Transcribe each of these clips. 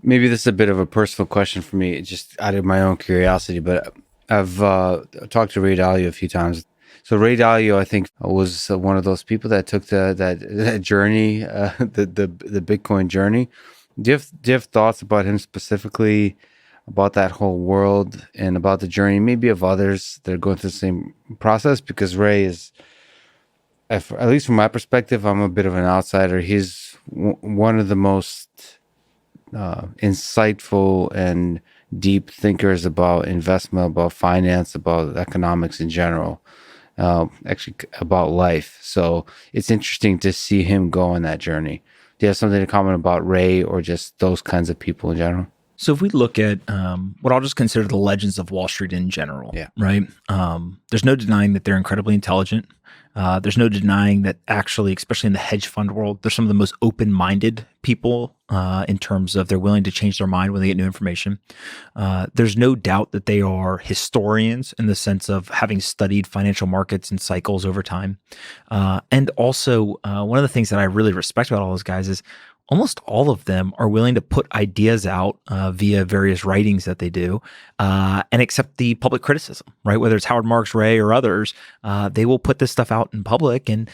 Maybe this is a bit of a personal question for me, just out of my own curiosity, but I've talked to Ray Dalio a few times. So Ray Dalio, I think, was one of those people that took that journey, the Bitcoin journey. Do you have thoughts about him specifically, about that whole world and about the journey, maybe of others that are going through the same process? Because Ray is, at least from my perspective, I'm a bit of an outsider. He's one of the most insightful and deep thinkers about investment, about finance, about economics in general, actually about life. So it's interesting to see him go on that journey. Do you have something to comment about Ray or just those kinds of people in general? So if we look at what I'll just consider the legends of Wall Street in general, Yeah. right? There's no denying that they're incredibly intelligent. There's no denying that actually, especially in the hedge fund world, they're some of the most open-minded people in terms of they're willing to change their mind when they get new information. There's no doubt that they are historians in the sense of having studied financial markets and cycles over time. And also, one of the things that I really respect about all those guys is almost all of them are willing to put ideas out via various writings that they do and accept the public criticism, right? Whether it's Howard Marks, Ray, or others, they will put this stuff out in public. And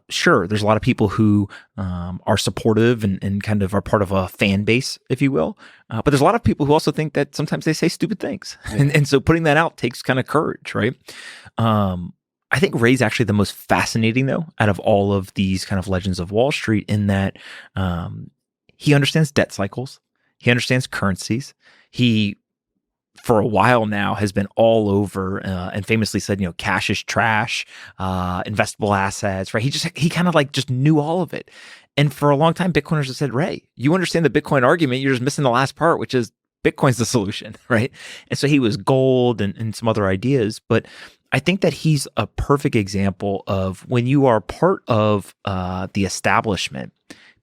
sure, there's a lot of people who are supportive and kind of are part of a fan base, if you will. But there's a lot of people who also think that sometimes they say stupid things. Yeah. And so putting that out takes kind of courage, right? I think Ray's actually the most fascinating, though, out of all of these kind of legends of Wall Street, in that he understands debt cycles, he understands currencies. He, for a while now, has been all over and famously said, cash is trash, investable assets, right? He kind of like just knew all of it. And for a long time, Bitcoiners have said, Ray, you understand the Bitcoin argument, you're just missing the last part, which is Bitcoin's the solution, right? And so he was gold and some other ideas, but I think that he's a perfect example of when you are part of the establishment,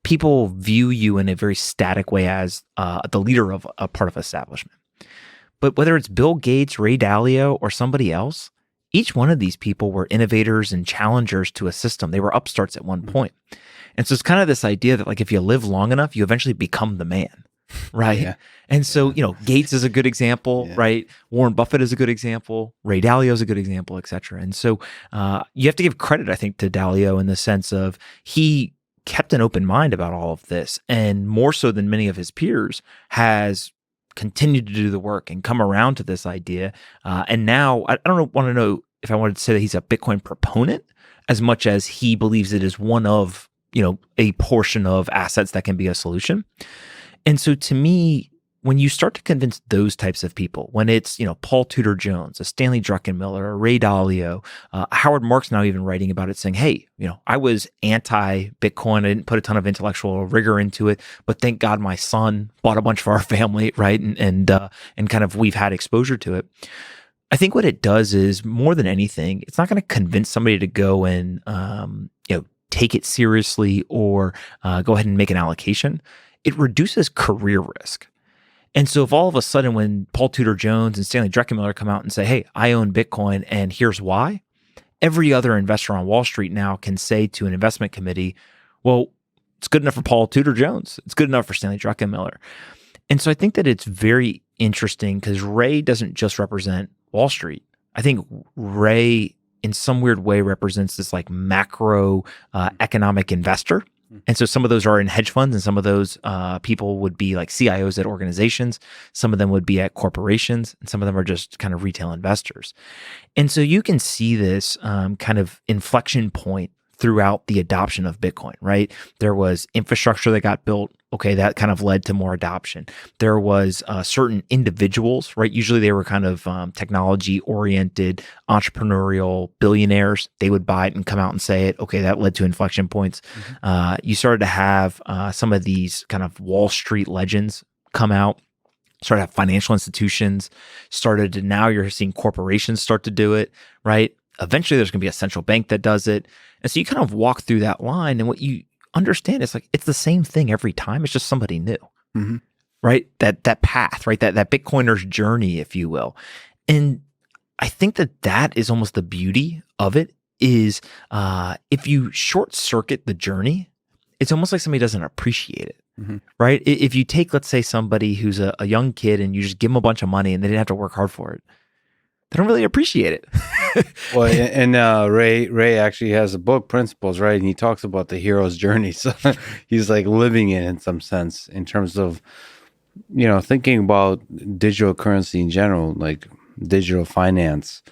people view you in a very static way as the leader of a part of establishment. But whether it's Bill Gates, Ray Dalio, or somebody else, each one of these people were innovators and challengers to a system. They were upstarts at one point. And so it's kind of this idea that, like, if you live long enough, you eventually become the man. Right. Yeah. And so, Gates is a good example, right? Warren Buffett is a good example. Ray Dalio is a good example, et cetera. And so you have to give credit, I think, to Dalio in the sense of he kept an open mind about all of this, and more so than many of his peers has continued to do the work and come around to this idea. And now I don't want to know if I wanted to say that he's a Bitcoin proponent as much as he believes it is one of, a portion of assets that can be a solution. And so to me, when you start to convince those types of people, when it's, Paul Tudor Jones, a Stanley Druckenmiller, a Ray Dalio, Howard Marks now even writing about it saying, hey, I was anti-Bitcoin. I didn't put a ton of intellectual rigor into it, but thank God my son bought a bunch for our family, right? And kind of we've had exposure to it. I think what it does is, more than anything, it's not going to convince somebody to go and, take it seriously or go ahead and make an allocation. It reduces career risk. And so if all of a sudden when Paul Tudor Jones and Stanley Druckenmiller come out and say, hey, I own Bitcoin and here's why, every other investor on Wall Street now can say to an investment committee, well, it's good enough for Paul Tudor Jones. It's good enough for Stanley Druckenmiller. And so I think that it's very interesting because Ray doesn't just represent Wall Street. I think Ray, in some weird way, represents this like macro economic investor. And so some of those are in hedge funds, and some of those people would be like CIOs at organizations. Some of them would be at corporations, and some of them are just kind of retail investors. And so you can see this kind of inflection point throughout the adoption of Bitcoin, right? There was infrastructure that got built. Okay, that kind of led to more adoption. There was certain individuals, right? Usually they were kind of technology-oriented, entrepreneurial billionaires. They would buy it and come out and say it. Okay, that led to inflection points. You started to have some of these kind of Wall Street legends come out. Started to have financial institutions. Now you're seeing corporations start to do it, right? Eventually there's going to be a central bank that does it. And so you kind of walk through that line, and what you understand is like, it's the same thing every time. It's just somebody new, right? That path, right? That Bitcoiner's journey, if you will. And I think that is almost the beauty of it is if you short circuit the journey, it's almost like somebody doesn't appreciate it. Mhm. right? If you take, let's say, somebody who's a young kid and you just give them a bunch of money and they didn't have to work hard for it, they don't really appreciate it. Well, and Ray actually has a book, Principles, right? And he talks about the hero's journey. So he's like living it in some sense in terms of, thinking about digital currency in general, like digital finance.